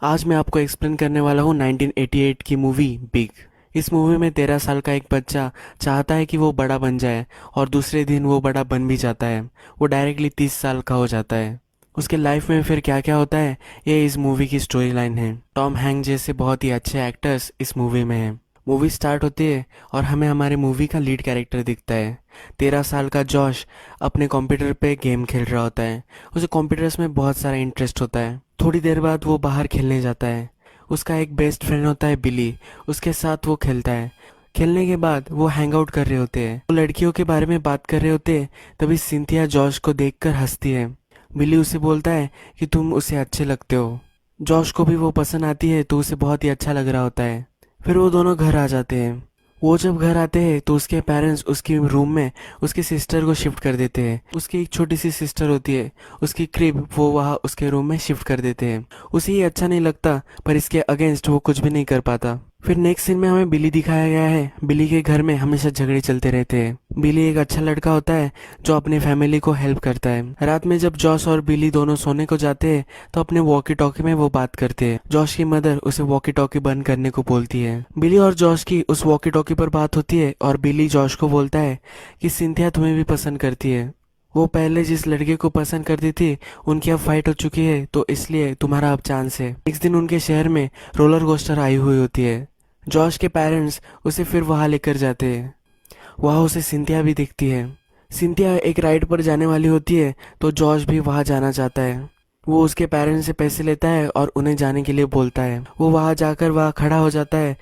आज मैं आपको एक्सप्लेन करने वाला हूँ 1988 की मूवी बिग। इस मूवी में 13 साल का एक बच्चा चाहता है कि वो बड़ा बन जाए और दूसरे दिन वो बड़ा बन भी जाता है। वो डायरेक्टली 30 साल का हो जाता है। उसके लाइफ में फिर क्या क्या होता है, ये इस मूवी की स्टोरी लाइन है। टॉम हैंक जैसे बहुत ही अच्छे एक्टर्स इस मूवी में हैं। मूवी स्टार्ट होती है और हमें हमारे मूवी का लीड कैरेक्टर दिखता है। 13 साल का जॉश अपने कंप्यूटर पे गेम खेल रहा होता है। उसे कंप्यूटर्स में बहुत सारा इंटरेस्ट होता है। थोड़ी देर बाद वो बाहर खेलने जाता है। उसका एक बेस्ट फ्रेंड होता है बिली, उसके साथ वो खेलता है। खेलने के बाद वो हैंग आउट कर रहे होते हैं, वो लड़कियों के बारे में बात कर रहे होते हैं। तभी सिंथिया जॉश को देखकर हंसती है। बिली उसे बोलता है कि तुम उसे अच्छे लगते हो। जॉश को भी वो पसंद आती है तो उसे बहुत ही अच्छा लग रहा होता है। फिर वो दोनों घर आ जाते हैं। वो जब घर आते हैं तो उसके पेरेंट्स उसके रूम में उसकी सिस्टर को शिफ्ट कर देते हैं। उसकी एक छोटी सी सिस्टर होती है, उसकी क्रिब वो वहाँ उसके रूम में शिफ्ट कर देते हैं। उसे ये अच्छा नहीं लगता, पर इसके अगेंस्ट वो कुछ भी नहीं कर पाता। फिर नेक्स्ट सीन में हमें बिली दिखाया गया है। बिली के घर में हमेशा झगड़े चलते रहते हैं। बिली एक अच्छा लड़का होता है जो अपने फैमिली को हेल्प करता है। रात में जब जॉश और बिली दोनों सोने को जाते हैं तो अपने वॉकी टॉकी में वो बात करते हैं। जॉश की मदर उसे वॉकी टॉकी बंद करने को बोलती है। बिली और जॉश की उस वॉकी टॉकी पर बात होती है और बिली जॉश को बोलता है कि सिंथिया तुम्हें भी पसंद करती है। वो पहले जिस लड़के को पसंद करती थी उनकी अब फाइट हो चुकी है, तो इसलिए तुम्हारा अब चांस है। नेक्स्ट दिन उनके शहर में रोलर कोस्टर आई हुई होती है। जॉश के पेरेंट्स उसे फिर वहां लेकर जाते हैं। वहां उसे सिंथिया भी दिखती है। सिंथिया एक राइड पर जाने वाली होती है तो जॉश भी वहां जाना चाहता है। वो उसके पेरेंट्स से पैसे लेता है और उन्हें जाने के लिए बोलता है। वो वहां जाकर वहां खड़ा हो जाता है।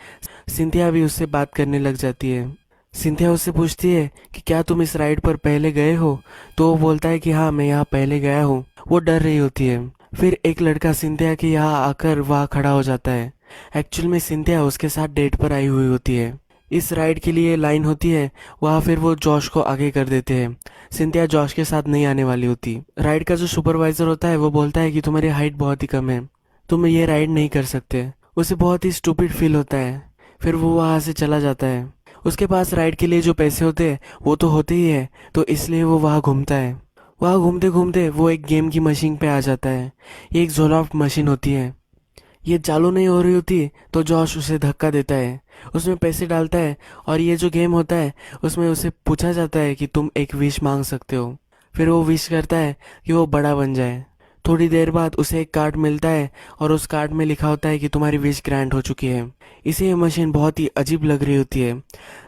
सिंथिया भी उससे बात करने लग जाती है। सिंथिया उससे पूछती है कि क्या तुम इस राइड पर पहले गए हो, तो वो बोलता है कि हाँ मैं यहाँ पहले गया हूँ। वो डर रही होती है। फिर एक लड़का सिंथिया के यहाँ आकर वहाँ खड़ा हो जाता है। एक्चुअल में सिंथिया उसके साथ डेट पर आई हुई होती है। इस राइड के लिए लाइन होती है, वहाँ फिर वो जॉश को आगे कर देते हैं। सिंथिया जॉश के साथ नहीं आने वाली होती। राइड का जो सुपरवाइजर होता है वो बोलता है कि तुम्हारी हाइट बहुत ही कम है, तुम ये राइड नहीं कर सकते। उसे बहुत ही स्टूपिड फील होता है। फिर वो वहाँ से चला जाता है। उसके पास राइड के लिए जो पैसे होते हैं वो तो होते ही है, तो इसलिए वो वहाँ घूमता है। वहाँ घूमते घूमते वो एक गेम की मशीन पे आ जाता है। ये एक जोलॉफ्ट मशीन होती है। ये चालू नहीं हो रही होती तो जॉश उसे धक्का देता है। उसमें पैसे डालता है और ये जो गेम होता है उसमें उसे पूछा जाता है कि तुम एक विश मांग सकते हो। फिर वो विश करता है कि वो बड़ा बन जाए। थोड़ी देर बाद उसे एक कार्ड मिलता है और उस कार्ड में लिखा होता है कि तुम्हारी विश ग्रांट हो चुकी है। इसे ये मशीन बहुत ही अजीब लग रही होती है।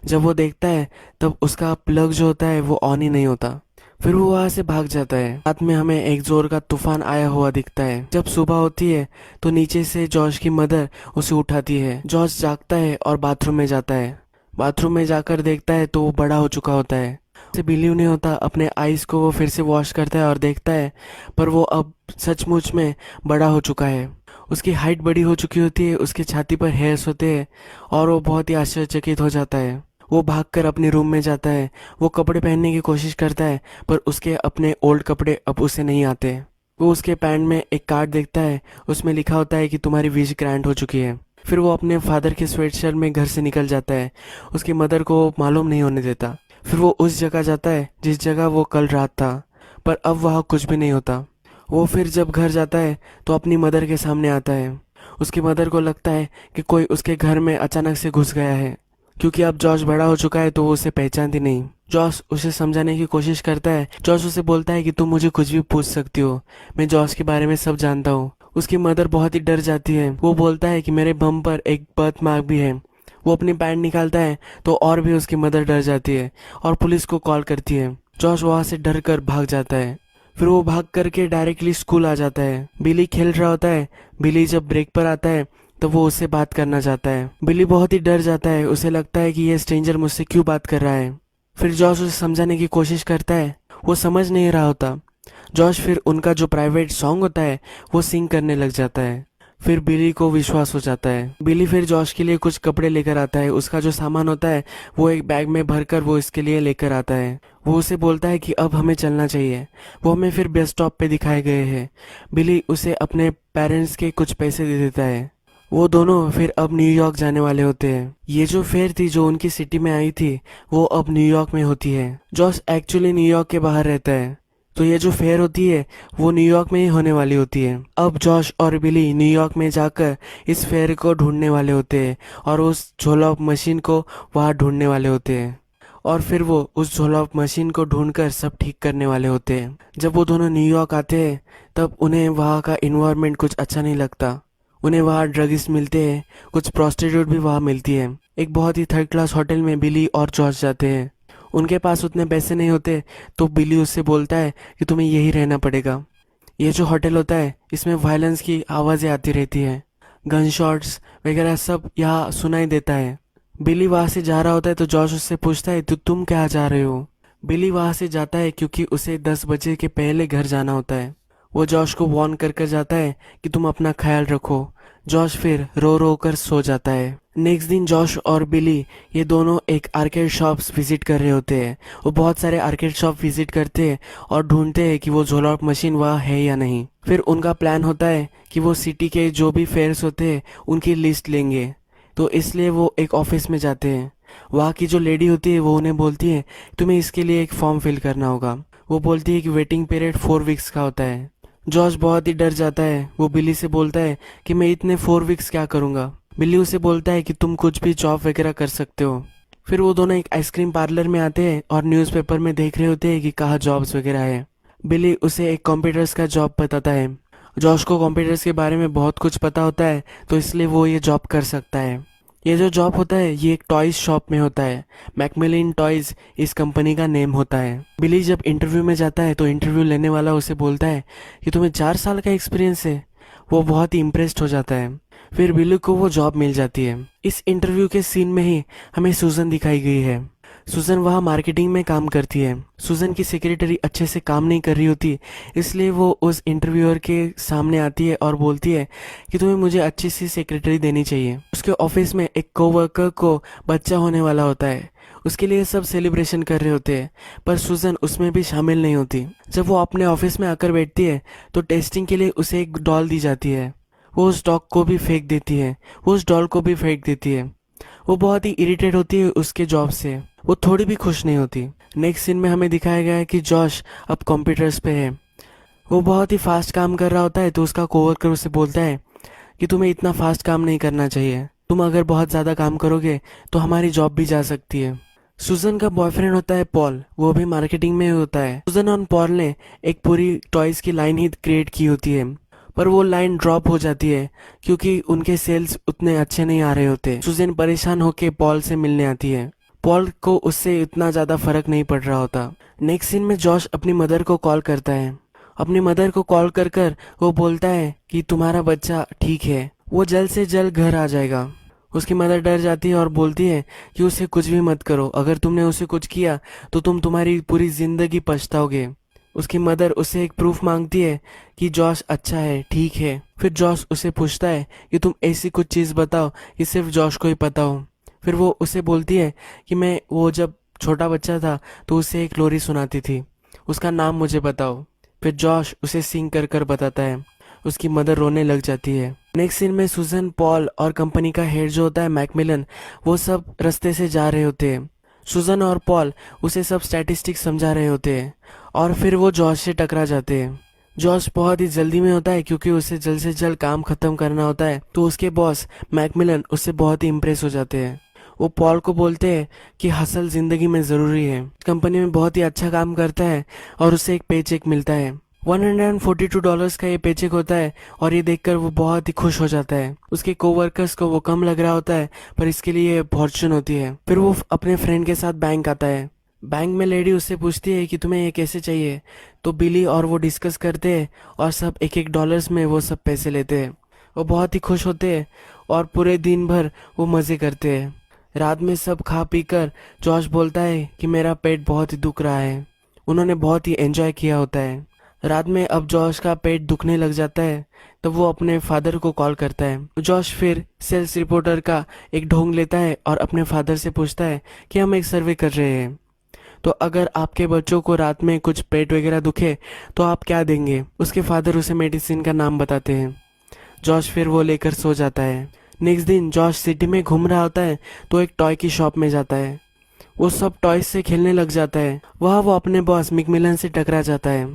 जब वो देखता है तब उसका प्लग जो होता है वो ऑन ही नहीं होता। फिर वो वहां से भाग जाता है। रात में हमें एक जोर का तूफान आया हुआ दिखता है। जब सुबह होती है तो नीचे से जॉश की मदर उसे उठाती है। जॉश जागता है और बाथरूम में जाता है। बाथरूम में जाकर देखता है तो वो बड़ा हो चुका होता है। उसे बिलीव नहीं होता। अपने आईज को वो फिर से वॉश करता है और देखता है, पर वो अब सचमुच में बड़ा हो चुका है। उसकी हाइट बड़ी हो चुकी होती है, उसकी छाती पर हेयर्स होते हैं और वो बहुत ही आश्चर्यचकित हो जाता है। वो भागकर अपने रूम में जाता है। वो कपड़े पहनने की कोशिश करता है, पर उसके अपने ओल्ड कपड़े अब उसे नहीं आते। वो उसके पैंट में एक कार्ड देखता है, उसमें लिखा होता है कि तुम्हारी विश ग्रांट हो चुकी है। फिर वो अपने फादर के स्वेटशर्ट में घर से निकल जाता है। उसकी मदर को मालूम नहीं होने देता। फिर वो उस जगह जाता है जिस जगह वो कल रात था, पर अब वहाँ कुछ भी नहीं होता। वो फिर जब घर जाता है तो अपनी मदर के सामने आता है। उसकी मदर को लगता है कि कोई उसके घर में अचानक से घुस गया है, क्योंकि अब जॉश बड़ा हो चुका है तो वो उसे पहचानती नहीं। जॉश उसे समझाने की कोशिश करता है। जॉश उसे बोलता है कि तुम मुझे कुछ भी पूछ सकती हो, मैं जॉश के बारे में सब जानता हूँ। उसकी मदर बहुत ही डर जाती है। वो बोलता है कि मेरे बम पर एक बर्थ मार्क भी है। वो अपनी पैंट निकालता है तो और भी उसकी मदर डर जाती है और पुलिस को कॉल करती है। जॉश वहां से डर कर भाग जाता है। फिर वो भाग करके डायरेक्टली स्कूल आ जाता है। बिली खेल रहा होता है। बिली जब ब्रेक पर आता है तो वो उससे बात करना चाहता है। बिली बहुत ही डर जाता है। उसे लगता है कि ये स्ट्रेंजर मुझसे क्यों बात कर रहा है। फिर जॉश उसे समझाने की कोशिश करता है। वो समझ नहीं रहा होता। जॉश फिर उनका जो प्राइवेट सॉन्ग होता है वो सिंग करने लग जाता है। फिर बिली को विश्वास हो जाता है। बिली फिर जॉश के लिए कुछ कपड़े लेकर आता है। उसका जो सामान होता है वो एक बैग में भरकर वो इसके लिए लेकर आता है। वो उसे बोलता है कि अब हमें चलना चाहिए। वो हमें फिर बस स्टॉप पे दिखाए गए हैं। बिली उसे अपने पेरेंट्स के कुछ पैसे दे देता है। वो दोनों फिर अब न्यूयॉर्क जाने वाले होते हैं। ये जो फेयर थी जो उनकी सिटी में आई थी वो अब न्यूयॉर्क में होती है। जॉश एक्चुअली न्यूयॉर्क के बाहर रहता है। तो ये जो फेयर होती है वो न्यूयॉर्क में ही होने वाली होती है। अब जॉश और बिली न्यूयॉर्क में जाकर इस फेयर को ढूंढने वाले होते हैं और उस झोला मशीन को वहाँ ढूंढने वाले होते हैं, और फिर वो उस झोला मशीन को ढूंढकर सब ठीक करने वाले होते हैं। जब वो दोनों न्यूयॉर्क आते हैं तब उन्हें वहाँ का इन्वायरमेंट कुछ अच्छा नहीं लगता। उन्हें वहाँ ड्रगिस्ट मिलते हैं, कुछ प्रोस्टिट्यूट भी वहाँ मिलती है। एक बहुत ही थर्ड क्लास होटल में बिली और जॉर्ज जाते हैं। उनके पास उतने पैसे नहीं होते तो बिली उससे बोलता है कि तुम्हें यही रहना पड़ेगा। ये जो होटल होता है इसमें वायलेंस की आवाज़ें आती रहती है, गन शॉट्स वगैरह सब यहाँ सुनाई देता है। बिली वहाँ से जा रहा होता है तो जॉर्ज उससे पूछता है तो तुम क्या जा रहे हो। बिली वहाँ से जाता है क्योंकि उसे 10 बजे के पहले घर जाना होता है। वो जॉश को वार्न कर कर जाता है कि तुम अपना ख्याल रखो। जॉश फिर रो रो कर सो जाता है। नेक्स्ट दिन जॉश और बिली ये दोनों एक आर्केड शॉप्स विजिट कर रहे होते हैं। वो बहुत सारे आर्केड शॉप विजिट करते हैं और ढूंढते हैं कि वो झोला मशीन वहाँ है या नहीं। फिर उनका प्लान होता है कि वो सिटी के जो भी फेयर्स होते हैं उनकी लिस्ट लेंगे, तो इसलिए वो एक ऑफिस में जाते हैं। वहाँ की जो लेडी होती है वो उन्हें बोलती है तुम्हें इसके लिए एक फॉर्म फिल करना होगा। वो बोलती है कि वेटिंग पीरियड 4 वीक्स का होता है। जॉर्ज बहुत ही डर जाता है। वो बिली से बोलता है कि मैं इतने 4 वीक्स क्या करूँगा। बिली उसे बोलता है कि तुम कुछ भी जॉब वगैरह कर सकते हो। फिर वो दोनों एक आइसक्रीम पार्लर में आते हैं और न्यूज़पेपर में देख रहे होते हैं कि कहाँ जॉब्स वगैरह है। बिली उसे एक कंप्यूटर्स का जॉब बताता है। जॉर्ज को कंप्यूटर्स के बारे में बहुत कुछ पता होता है तो इसलिए वो ये जॉब कर सकता है। ये जो जॉब होता है ये एक टॉयज शॉप में होता है। मैकमिलन टॉयज इस कंपनी का नेम होता है। बिली जब इंटरव्यू में जाता है तो इंटरव्यू लेने वाला उसे बोलता है कि तुम्हें 4 साल का एक्सपीरियंस है। वो बहुत ही इम्प्रेस्ड हो जाता है। फिर बिली को वो जॉब मिल जाती है। इस इंटरव्यू के सीन में ही हमें सूजन दिखाई गई है। सूजन वहाँ मार्केटिंग में काम करती है। सूजन की सेक्रेटरी अच्छे से काम नहीं कर रही होती, इसलिए वो उस इंटरव्यूअर के सामने आती है और बोलती है कि तुम्हें मुझे अच्छी सी सेक्रेटरी देनी चाहिए। उसके ऑफिस में एक कोवर्कर को बच्चा होने वाला होता है। उसके लिए सब सेलिब्रेशन कर रहे होते हैं, पर सूजन उसमें भी शामिल नहीं होती। जब वो अपने ऑफिस में आकर बैठती है तो टेस्टिंग के लिए उसे एक डॉल दी जाती है। वो उस डॉग को भी फेंक देती है, वो उस डॉल को भी फेंक देती है। वो बहुत ही इरिटेट होती है उसके जॉब से। वो थोड़ी भी खुश नहीं होती। नेक्स्ट सीन में हमें दिखाया गया है कि जॉश अब कंप्यूटर्स पे है। वो बहुत ही फास्ट काम कर रहा होता है तो उसका कोवर्कर उसे बोलता है कि तुम्हें इतना फास्ट काम नहीं करना चाहिए। तुम अगर बहुत ज़्यादा काम करोगे तो हमारी जॉब भी जा सकती है। सुजन का बॉयफ्रेंड होता है पॉल, वो भी मार्केटिंग में होता है। सुजन और पॉल ने एक पूरी टॉयज की लाइन ही क्रिएट की होती है, पर वो लाइन ड्रॉप हो जाती है क्योंकि उनके सेल्स उतने अच्छे नहीं आ रहे होते। सुजन परेशान होकर पॉल से मिलने आती है। पॉल को उससे इतना ज़्यादा फर्क नहीं पड़ रहा होता। नेक्स्ट सीन में जॉश अपनी मदर को कॉल करता है। अपनी मदर को कॉल कर कर वो बोलता है कि तुम्हारा बच्चा ठीक है, वो जल्द से जल्द घर आ जाएगा। उसकी मदर डर जाती है और बोलती है कि उसे कुछ भी मत करो, अगर तुमने उसे कुछ किया तो तुम तुम्हारी पूरी जिंदगी पछताओगे। उसकी मदर उससे एक प्रूफ मांगती है कि जॉश अच्छा है, ठीक है। फिर जॉश उसे पूछता है कि तुम ऐसी कुछ चीज़ बताओ कि सिर्फ जॉश को ही पता हो। फिर वो उसे बोलती है कि मैं वो जब छोटा बच्चा था तो उसे एक लोरी सुनाती थी, उसका नाम मुझे बताओ। फिर जॉश उसे सिंग कर कर बताता है। उसकी मदर रोने लग जाती है। नेक्स्ट सीन में सुजन, पॉल और कंपनी का हेड जो होता है मैकमिलन, वो सब रास्ते से जा रहे होते हैं। सुजन और पॉल उसे सब स्टैटिस्टिक्स समझा रहे होते हैं और फिर वो जॉश से टकरा जाते हैं। जॉश बहुत ही जल्दी में होता है क्योंकि उसे जल्द से जल्द काम खत्म करना होता है, तो उसके बॉस मैकमिलन उससे बहुत ही इम्प्रेस हो जाते हैं। वो पॉल को बोलते हैं कि हसल जिंदगी में ज़रूरी है। कंपनी में बहुत ही अच्छा काम करता है और उसे एक पे चेक मिलता है। $142 का ये पे चेक होता है और ये देखकर वो बहुत ही खुश हो जाता है। उसके कोवर्कर्स को वो कम लग रहा होता है, पर इसके लिए फॉर्चून होती है। फिर वो अपने फ्रेंड के साथ बैंक आता है। बैंक में लेडी उससे पूछती है कि तुम्हें ये कैसे चाहिए, तो बिली और वो डिस्कस करते हैं और सब एक $1 में वो सब पैसे लेते हैं। वो बहुत ही खुश होते हैं और पूरे दिन भर वो मज़े करते हैं। रात में सब खा पी कर जॉश बोलता है कि मेरा पेट बहुत ही दुख रहा है। उन्होंने बहुत ही एंजॉय किया होता है। रात में अब जॉश का पेट दुखने लग जाता है, तब वो अपने फादर को कॉल करता है। जॉश फिर सेल्स रिपोर्टर का एक ढोंग लेता है और अपने फादर से पूछता है कि हम एक सर्वे कर रहे हैं, तो अगर आपके बच्चों को रात में कुछ पेट वगैरह दुखे तो आप क्या देंगे। उसके फादर उसे मेडिसिन का नाम बताते हैं। जॉश फिर वो लेकर सो जाता है। नेक्स्ट दिन जॉश सिटी में घूम रहा होता है तो एक टॉय की शॉप में जाता है। वो सब टॉयज से खेलने लग जाता है। वहाँ वो अपने बॉस मैकमिलन से टकरा जाता है।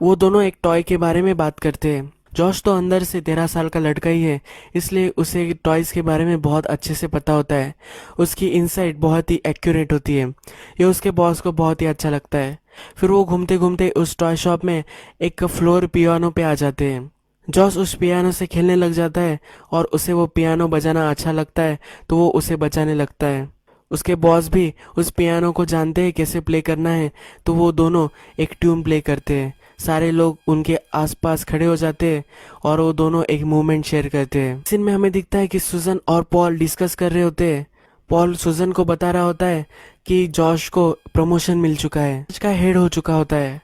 वो दोनों एक टॉय के बारे में बात करते हैं। जॉश तो अंदर से 13 साल का लड़का ही है, इसलिए उसे टॉयज के बारे में बहुत अच्छे से पता होता है। उसकी इनसाइट बहुत ही एक्यूरेट होती है। ये उसके बॉस को बहुत ही अच्छा लगता है। फिर वो घूमते घूमते उस टॉय शॉप में एक फ्लोर पियानो पे आ जाते हैं। जॉश उस पियानो से खेलने लग जाता है और उसे वो पियानो बजाना अच्छा लगता है, तो वो उसे बजाने लगता है। उसके बॉस भी उस पियानो को जानते हैं कैसे प्ले करना है, तो वो दोनों एक ट्यून प्ले करते हैं। सारे लोग उनके आसपास खड़े हो जाते हैं और वो दोनों एक मूवमेंट शेयर करते हैं। सीन में हमें दिखता है कि सुजन और पॉल डिस्कस कर रहे होते हैं। पॉल सुजन को बता रहा होता है कि जॉश को प्रमोशन मिल चुका है, उसका हेड हो चुका होता है।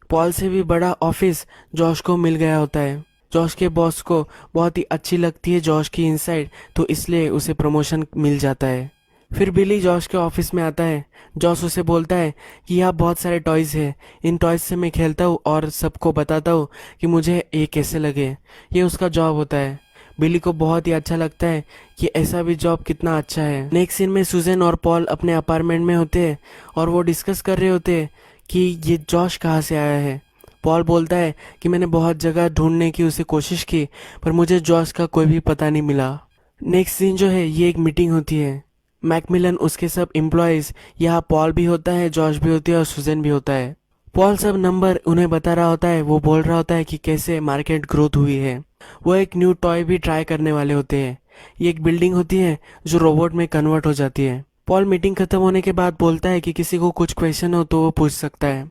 पॉल से भी बड़ा ऑफिस जॉश को मिल गया होता है। जॉश के बॉस को बहुत ही अच्छी लगती है जॉश की इनसाइड, तो इसलिए उसे प्रमोशन मिल जाता है। फिर बिली जॉश के ऑफिस में आता है। जॉश उसे बोलता है कि यहाँ बहुत सारे टॉयज हैं, इन टॉयज से मैं खेलता हूँ और सबको बताता हूँ कि मुझे ये कैसे लगे। ये उसका जॉब होता है। बिली को बहुत ही अच्छा लगता है कि ऐसा भी जॉब कितना अच्छा है। नेक्स्ट सीन में सुजन और पॉल अपने अपार्टमेंट में होते हैं और वो डिस्कस कर रहे होते हैं कि ये जॉश कहाँ से आया है। पॉल बोलता है कि मैंने बहुत जगह ढूंढने की उसे कोशिश की, पर मुझे जॉश का कोई भी पता नहीं मिला। नेक्स्ट सीन जो है, ये एक मीटिंग होती है। मैकमिलन उसके सब एम्प्लॉयज, यहाँ पॉल भी होता है, जॉश भी होती है और सुजन भी होता है। पॉल सब नंबर उन्हें बता रहा होता है। वो बोल रहा होता है कि कैसे मार्केट ग्रोथ हुई है। वो एक न्यू टॉय भी ट्राई करने वाले होते हैं। ये एक बिल्डिंग होती है जो रोबोट में कन्वर्ट हो जाती है। पॉल मीटिंग खत्म होने के बाद बोलता है कि किसी को कुछ क्वेश्चन हो तो वो पूछ सकता है।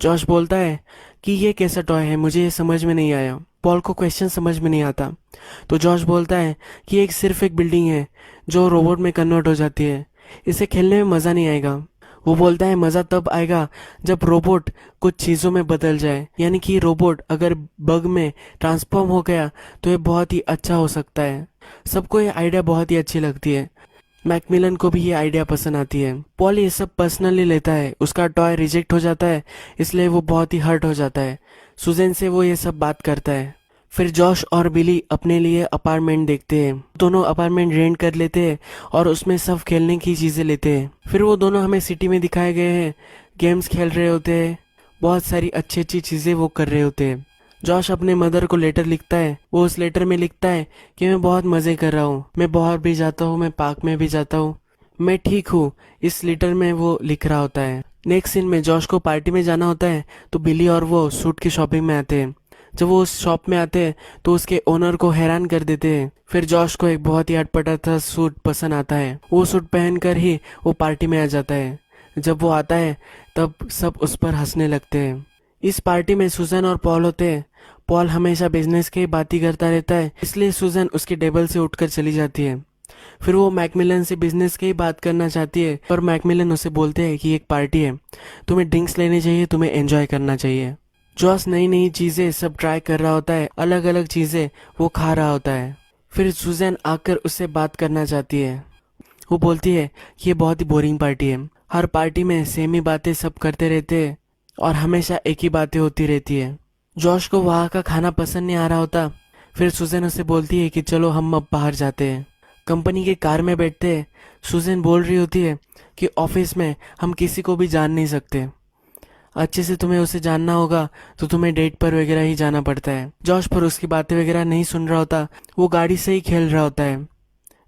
जॉश बोलता है कि ये कैसा टॉय है, मुझे ये समझ में नहीं आया। पॉल को क्वेश्चन समझ में नहीं आता, तो जॉश बोलता है कि एक सिर्फ एक बिल्डिंग है जो रोबोट में कन्वर्ट हो जाती है, इसे खेलने में मज़ा नहीं आएगा। वो बोलता है मज़ा तब आएगा जब रोबोट कुछ चीज़ों में बदल जाए, यानी कि रोबोट अगर बग में ट्रांसफॉर्म हो गया तो ये बहुत ही अच्छा हो सकता है। सबको ये आइडिया बहुत ही अच्छी लगती है। मैकमिलन को भी ये आइडिया पसंद आती है। पॉल ये सब पर्सनली लेता है। उसका टॉय रिजेक्ट हो जाता है, इसलिए वो बहुत ही हर्ट हो जाता है। सुजैन से वो ये सब बात करता है। फिर जॉश और बिली अपने लिए अपार्टमेंट देखते हैं। दोनों अपार्टमेंट रेंट कर लेते हैं और उसमें सब खेलने की चीज़ें लेते हैं। फिर वो दोनों हमें सिटी में दिखाए गए हैं, गेम्स खेल रहे होते हैं, बहुत सारी अच्छी अच्छी चीज़ें वो कर रहे होते हैं। जॉश अपने मदर को लेटर लिखता है। वो उस लेटर में लिखता है कि मैं बहुत मज़े कर रहा हूँ, मैं बाहर भी जाता हूँ, मैं पार्क में भी जाता हूँ, मैं ठीक हूँ। इस लेटर में वो लिख रहा होता है। नेक्स्ट सीन में जॉश को पार्टी में जाना होता है, तो बिली और वो सूट की शॉपिंग में आते हैं। जब वो उस शॉप में आते हैं तो उसके ओनर को हैरान कर देते हैं। फिर जॉश को एक बहुत ही अटपटा था सूट पसंद आता है। वो सूट पहनकर ही वो पार्टी में आ जाता है। जब वो आता है तब सब उस पर हंसने लगते हैं। इस पार्टी में सुजन और पॉल होते हैं। पॉल हमेशा बिजनेस की बात ही करता रहता है, इसलिए सुजन उसके टेबल से उठकर चली जाती है। फिर वो मैकमिलन से बिजनेस की ही बात करना चाहती है, पर मैकमिलन उसे बोलते हैं कि एक पार्टी है, तुम्हें ड्रिंक्स लेने चाहिए, तुम्हें एंजॉय करना चाहिए। जॉस नई नई चीज़ें सब ट्राई कर रहा होता है, अलग अलग चीज़ें वो खा रहा होता है। फिर सुजैन आकर उससे बात करना चाहती है। वो बोलती है कि ये बहुत ही बोरिंग पार्टी है, हर पार्टी में सेम ही बातें सब करते रहते हैं और हमेशा एक ही बातें होती रहती है। जॉश को वहाँ का खाना पसंद नहीं आ रहा होता। फिर सुजैन उसे बोलती है कि चलो हम अब बाहर जाते हैं। कंपनी के कार में बैठते हैं। सुजैन बोल रही होती है कि ऑफिस में हम किसी को भी जान नहीं सकते, अच्छे से तुम्हें उसे जानना होगा तो तुम्हें डेट पर वगैरह ही जाना पड़ता है। जॉश पर उसकी बातें वगैरह नहीं सुन रहा होता, वो गाड़ी से ही खेल रहा होता है।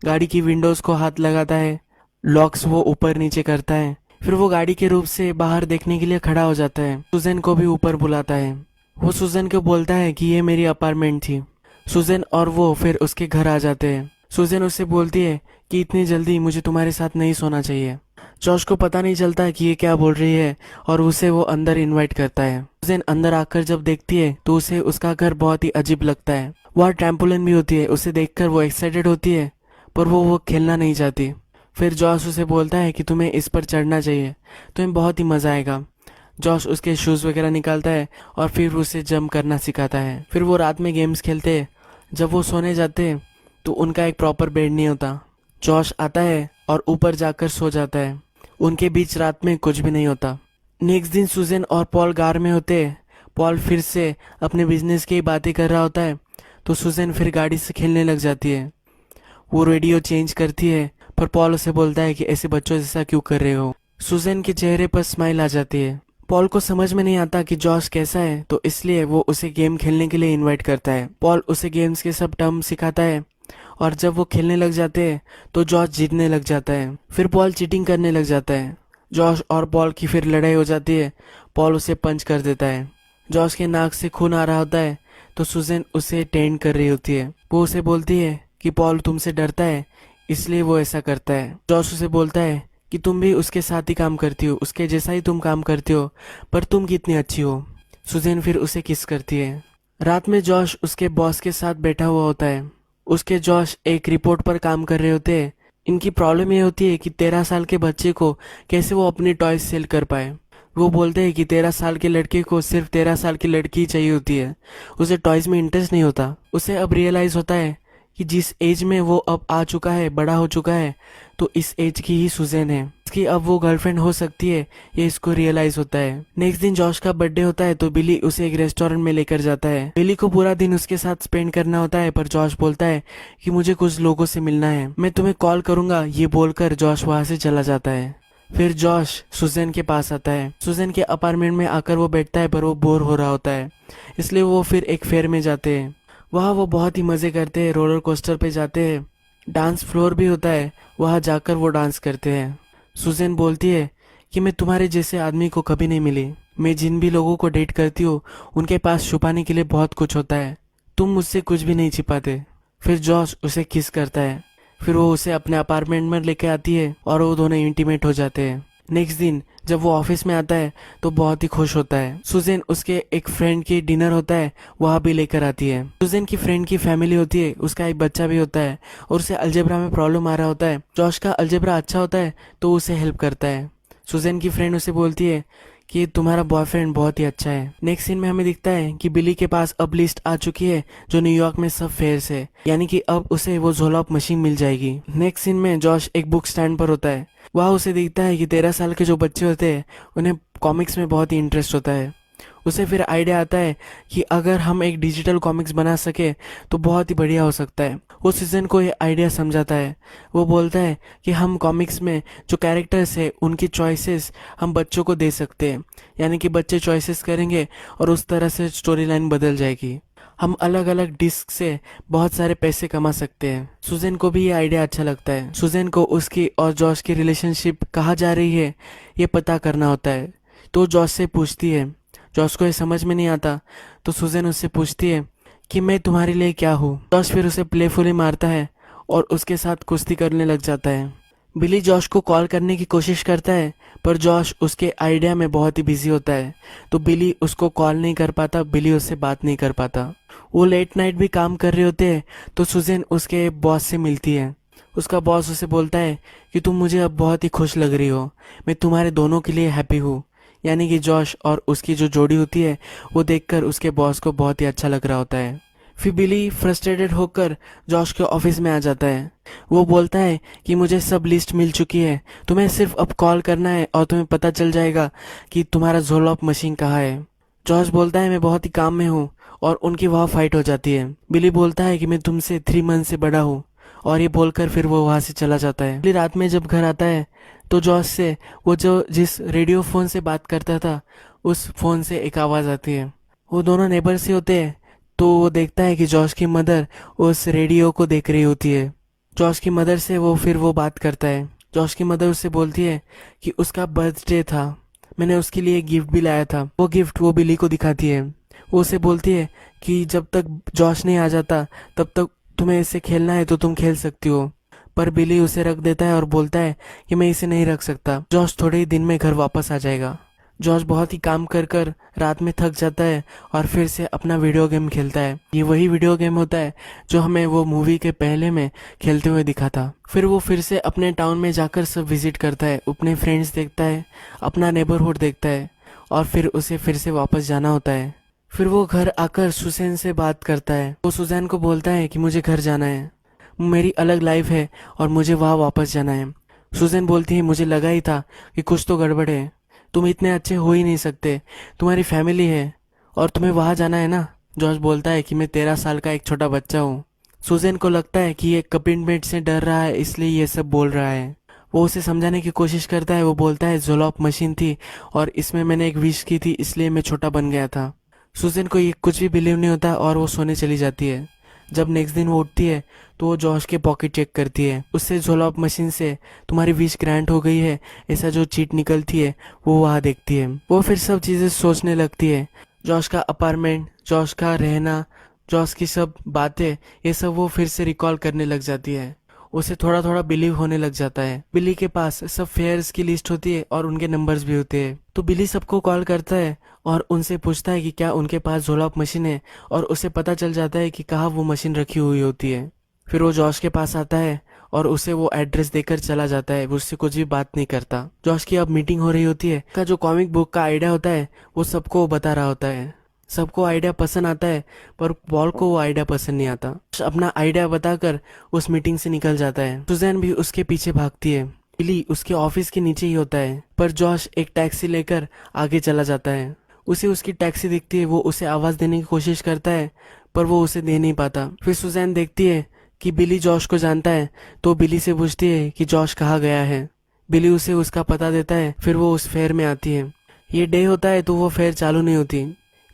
गाड़ी की विंडोज को हाथ लगाता है, लॉक्स वो ऊपर नीचे करता है। फिर वो गाड़ी के रूप से बाहर देखने के लिए खड़ा हो जाता है। सुजैन को भी ऊपर बुलाता है। वो सुजैन को बोलता है कि ये मेरी अपार्टमेंट थी। सुजैन और वो फिर उसके घर आ जाते हैं। सुजैन उससे बोलती है कि इतनी जल्दी मुझे तुम्हारे साथ नहीं सोना चाहिए। जॉश को पता नहीं चलता कि ये क्या बोल रही है और उसे वो अंदर इनवाइट करता है। सुजैन अंदर आकर जब देखती है तो उसे उसका घर बहुत ही अजीब लगता है। वहाँ ट्रैम्पोलिन भी होती है। उसे देखकर वो एक्साइटेड होती है, पर वो खेलना नहीं चाहती। फिर जॉश उसे बोलता है कि तुम्हें इस पर चढ़ना चाहिए, तुम्हें बहुत ही मज़ा आएगा। जॉश उसके शूज़ वगैरह निकालता है और फिर उसे जंप करना सिखाता है। फिर वो रात में गेम्स खेलते हैं। जब वो सोने जाते हैं तो उनका एक प्रॉपर बेड नहीं होता। जॉश आता है और ऊपर जाकर सो जाता है। उनके बीच रात में कुछ भी नहीं होता। नेक्स्ट दिन सुजैन और पॉल कार में होते हैं। पॉल फिर से अपने बिजनेस की बातें कर रहा होता है, तो सुजैन फिर गाड़ी से खेलने लग जाती है। वो रेडियो चेंज करती है, पर पॉल उसे बोलता है कि ऐसे बच्चों जैसा क्यों कर रहे हो। सुजैन के चेहरे पर स्माइल आ जाती है। पॉल को समझ में नहीं आता कि जॉश कैसा है, तो इसलिए वो उसे गेम खेलने के लिए इनवाइट करता है। पॉल उसे गेम्स के सब टर्म सिखाता है और जब वो खेलने लग जाते हैं तो जॉश जीतने लग जाता है। फिर पॉल चीटिंग करने लग जाता है। जॉश और पॉल की फिर लड़ाई हो जाती है। पॉल उसे पंच कर देता है। जॉश के नाक से खून आ रहा होता है तो सुजैन उसे टेंड कर रही होती है। वो उसे बोलती है कि पॉल तुमसे डरता है इसलिए वो ऐसा करता है। जॉश उसे बोलता है कि तुम भी उसके साथ ही काम करती हो, उसके जैसा ही तुम काम करती हो, पर तुम कितनी अच्छी हो। सुजैन फिर उसे किस करती है। रात में जॉश उसके बॉस के साथ बैठा हुआ होता है। उसके जॉश एक रिपोर्ट पर काम कर रहे होते हैं। इनकी प्रॉब्लम ये होती है कि 13 साल के बच्चे को कैसे वो अपनी टॉयज सेल कर पाए। वो बोलते हैं कि 13 साल के लड़के को सिर्फ 13 साल की लड़की ही चाहिए होती है, उसे टॉयज में इंटरेस्ट नहीं होता। उसे अब रियलाइज होता है कि जिस एज में वो अब आ चुका है, बड़ा हो चुका है, तो इस एज की ही सुजैन है, इसकी अब वो गर्लफ्रेंड हो सकती है, ये इसको रियलाइज होता है। नेक्स्ट दिन जॉश का बर्थडे होता है तो बिली उसे एक रेस्टोरेंट में लेकर जाता है। बिली को पूरा दिन उसके साथ स्पेंड करना होता है, पर जॉश बोलता है कि मुझे कुछ लोगों से मिलना है, मैं तुम्हें कॉल करूंगा। ये बोलकर जॉश वहां से चला जाता है। फिर जॉश सुजैन के पास आता है। सुजैन के अपार्टमेंट में आकर वो बैठता है, पर वो बोर हो रहा होता है, इसलिए वो फिर एक फेयर में जाते हैं। वहाँ वो बहुत ही मजे करते हैं, रोलर कोस्टर पे जाते हैं, डांस फ्लोर भी होता है, वहाँ जाकर वो डांस करते हैं। सुजैन बोलती है कि मैं तुम्हारे जैसे आदमी को कभी नहीं मिली, मैं जिन भी लोगों को डेट करती हूँ उनके पास छुपाने के लिए बहुत कुछ होता है, तुम मुझसे कुछ भी नहीं छिपाते। फिर जॉश उसे किस करता है। फिर वो उसे अपने अपार्टमेंट में लेके आती है और वो दोनों इंटीमेट हो जाते हैं। नेक्स्ट दिन जब वो ऑफिस में आता है तो बहुत ही खुश होता है। सुजैन उसके एक फ्रेंड की डिनर होता है, वहाँ भी लेकर आती है। सुजैन की फ्रेंड की फैमिली होती है, उसका एक बच्चा भी होता है और उसे अलजेब्रा में प्रॉब्लम आ रहा होता है। जॉश का अलजेब्रा अच्छा होता है तो उसे हेल्प करता है। सुजैन की फ्रेंड उसे बोलती है कि तुम्हारा बॉयफ्रेंड बहुत ही अच्छा है। नेक्स्ट सीन में हमें दिखता है कि बिली के पास अब लिस्ट आ चुकी है जो न्यूयॉर्क में सब फेयर्स है, यानी कि अब उसे वो झोला मशीन मिल जाएगी। नेक्स्ट सीन में जॉश एक बुक स्टैंड पर होता है। वहाँ उसे दिखता है कि 13 साल के जो बच्चे होते हैं उन्हें कॉमिक्स में बहुत ही इंटरेस्ट होता है। उसे फिर आइडिया आता है कि अगर हम एक डिजिटल कॉमिक्स बना सके तो बहुत ही बढ़िया हो सकता है। वो सीजन को ये आइडिया समझाता है। वो बोलता है कि हम कॉमिक्स में जो कैरेक्टर्स है उनकी चॉइसेस हम बच्चों को दे सकते हैं, यानी कि बच्चे चॉइसेस करेंगे और उस तरह से स्टोरी लाइन बदल जाएगी। हम अलग अलग डिस्क से बहुत सारे पैसे कमा सकते हैं। सुजैन को भी ये आइडिया अच्छा लगता है। सुजैन को उसकी और जॉश की रिलेशनशिप कहाँ जा रही है ये पता करना होता है, तो जॉश से पूछती है। जॉश को ये समझ में नहीं आता तो सुजैन उससे पूछती है कि मैं तुम्हारे लिए क्या हूँ। जॉश फिर उसे प्लेफुली मारता है और उसके साथ कुश्ती करने लग जाता है। बिली जॉश को कॉल करने की कोशिश करता है, पर जॉश उसके आइडिया में बहुत ही बिजी होता है, तो बिली उसको कॉल नहीं कर पाता, बिली उससे बात नहीं कर पाता। वो लेट नाइट भी काम कर रहे होते हैं तो सुजैन उसके बॉस से मिलती है। उसका बॉस उसे बोलता है कि तुम मुझे अब बहुत ही खुश लग रही हो, मैं तुम्हारे दोनों के लिए हैप्पी हूँ, यानी कि जॉश और उसकी जो जोड़ी होती है वो देखकर उसके बॉस को बहुत ही अच्छा लग रहा होता है। फिर बिली फ्रस्ट्रेटेड होकर जॉश के ऑफिस में आ जाता है। वो बोलता है कि मुझे सब लिस्ट मिल चुकी है, तुम्हें सिर्फ अब कॉल करना है और तुम्हें पता चल जाएगा कि तुम्हारा झोलॉप मशीन कहाँ है। जॉश बोलता है मैं बहुत ही काम में हूँ और उनकी वहाँ फाइट हो जाती है। बिली बोलता है कि मैं तुमसे 3 मंथ से बड़ा हूँ और ये बोलकर फिर वो वहाँ से चला जाता है। बिली रात में जब घर आता है तो जॉश से वो जो जिस रेडियो फोन से बात करता था उस फोन से एक आवाज़ आती है। वो दोनों नेबर्स ही होते हैं, तो वो देखता है कि जॉश की मदर उस रेडियो को देख रही होती है। जॉश की मदर से वो बात करता है। जॉश की मदर उससे बोलती है कि उसका बर्थडे था, मैंने उसके लिए गिफ्ट भी लाया था। वो गिफ्ट वो बिली को दिखाती है। वो उसे बोलती है कि जब तक जॉश नहीं आ जाता तब तक तुम्हें इसे खेलना है तो तुम खेल सकती हो, पर बिली उसे रख देता है और बोलता है कि मैं इसे नहीं रख सकता, जॉश थोड़े ही दिन में घर वापस आ जाएगा। जॉश बहुत ही काम कर कर रात में थक जाता है और फिर से अपना वीडियो गेम खेलता है। ये वही वीडियो गेम होता है जो हमें वो मूवी के पहले में खेलते हुए दिखा था। फिर वो फिर से अपने टाउन में जाकर सब विजिट करता है, अपने फ्रेंड्स देखता है, अपना नेबरहुड देखता है और फिर उसे फिर से वापस जाना होता है। फिर वो घर आकर सुजैन से बात करता है। वो सुजैन को बोलता है कि मुझे घर जाना है, मेरी अलग लाइफ है और मुझे वहाँ वापस जाना है। सुजैन बोलती है मुझे लगा ही था कि कुछ तो गड़बड़ है, तुम इतने अच्छे हो ही नहीं सकते, तुम्हारी फैमिली है और तुम्हें वहाँ जाना है ना। जॉर्ज बोलता है कि मैं 13 साल का एक छोटा बच्चा हूँ। सुजैन को लगता है कि ये कमिटमेंट से डर रहा है इसलिए ये सब बोल रहा है। वो उसे समझाने की कोशिश करता है। वो बोलता है ज़ोलॉप मशीन थी और इसमें मैंने एक विश की थी, इसलिए मैं छोटा बन गया था। सुजैन को ये कुछ भी बिलीव नहीं होता और वो सोने चली जाती है। जब नेक्स्ट दिन वो उठती है तो वो जॉश के पॉकेट चेक करती है। उससे ज़ोलॉप मशीन से तुम्हारी विश ग्रांट हो गई है ऐसा जो चीट निकलती है वो वहाँ देखती है। वो फिर सब चीज़ें सोचने लगती है। जॉश का अपार्टमेंट, जॉश का रहना, जॉश की सब बातें, ये सब वो फिर से रिकॉल करने लग जाती है। उसे थोड़ा थोड़ा बिलीव होने लग जाता है। बिली के पास सब फेयर्स की लिस्ट होती है और उनके नंबर्स भी होते हैं। तो बिली सबको कॉल करता है और उनसे पूछता है कि क्या उनके पास ज़ोलॉप मशीन है, और उसे पता चल जाता है कि कहाँ वो मशीन रखी हुई होती है। फिर वो जॉश के पास आता है और उसे वो एड्रेस देकर चला जाता है। वो उससे कुछ भी बात नहीं करता। जॉश की अब मीटिंग हो रही होती है। का जो कॉमिक बुक का आइडिया होता है वो सबको वो बता रहा होता है। सबको आइडिया पसंद आता है पर पॉल को वो आइडिया पसंद नहीं आता। अपना आइडिया बताकर उस मीटिंग से निकल जाता है। सुजैन भी उसके पीछे भागती है। बिली उसके ऑफिस के नीचे ही होता है, पर जॉश एक टैक्सी लेकर आगे चला जाता है। उसे उसकी टैक्सी दिखती है। वो उसे आवाज देने की कोशिश करता है पर वो उसे दे नहीं पाता। फिर सुजैन देखती है कि बिली जॉश को जानता है, तो बिली से पूछती है कि जॉश कहाँ गया है। बिली उसे उसका पता देता है। फिर वो उस फेयर में आती है। ये डे होता है तो वो फेयर चालू नहीं होती।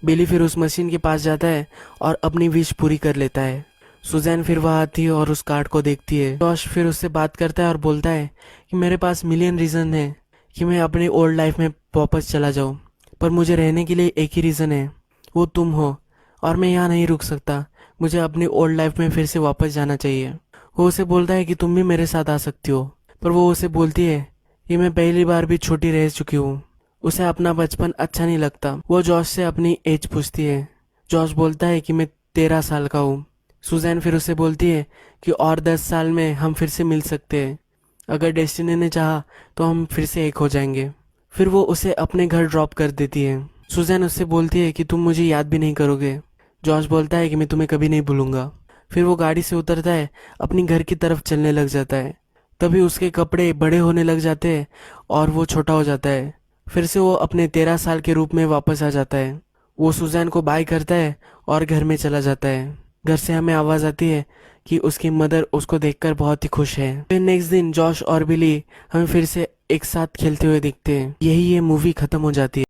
बिली फिर उस मशीन के पास जाता है और अपनी विश पूरी कर लेता है। सुजैन फिर वहाँ आती है और उस कार्ड को देखती है। जॉश फिर उससे बात करता है और बोलता है कि मेरे पास मिलियन रीज़न है कि मैं अपनी ओल्ड लाइफ में वापस चला जाऊँ, पर मुझे रहने के लिए एक ही रीज़न है, वो तुम हो, और मैं यहाँ नहीं रुक सकता। मुझे अपनी ओल्ड लाइफ में फिर से वापस जाना चाहिए। वो उसे बोलता है कि तुम भी मेरे साथ आ सकती हो, पर वो उसे बोलती है कि मैं पहली बार भी छोटी रह चुकी हूँ। उसे अपना बचपन अच्छा नहीं लगता। वो जॉश से अपनी एज पूछती है। जॉश बोलता है कि मैं 13 साल का हूँ। सुजैन फिर उसे बोलती है कि और 10 साल में हम फिर से मिल सकते हैं। अगर डेस्टिनी ने चाहा तो हम फिर से एक हो जाएंगे। फिर वो उसे अपने घर ड्रॉप कर देती है। सुजैन उससे बोलती है कि तुम मुझे याद भी नहीं करोगे। जॉश बोलता है कि मैं तुम्हें कभी नहीं भूलूंगा। फिर वो गाड़ी से उतरता है, अपनी घर की तरफ चलने लग जाता है। तभी उसके कपड़े बड़े होने लग जाते हैं और वो छोटा हो जाता है। फिर से वो अपने 13 साल के रूप में वापस आ जाता है। वो सुजैन को बाय करता है और घर में चला जाता है। घर से हमें आवाज आती है कि उसकी मदर उसको देखकर बहुत ही खुश है। फिर नेक्स्ट दिन जॉश और बिली हमें फिर से एक साथ खेलते हुए दिखते हैं। यही ये मूवी खत्म हो जाती है।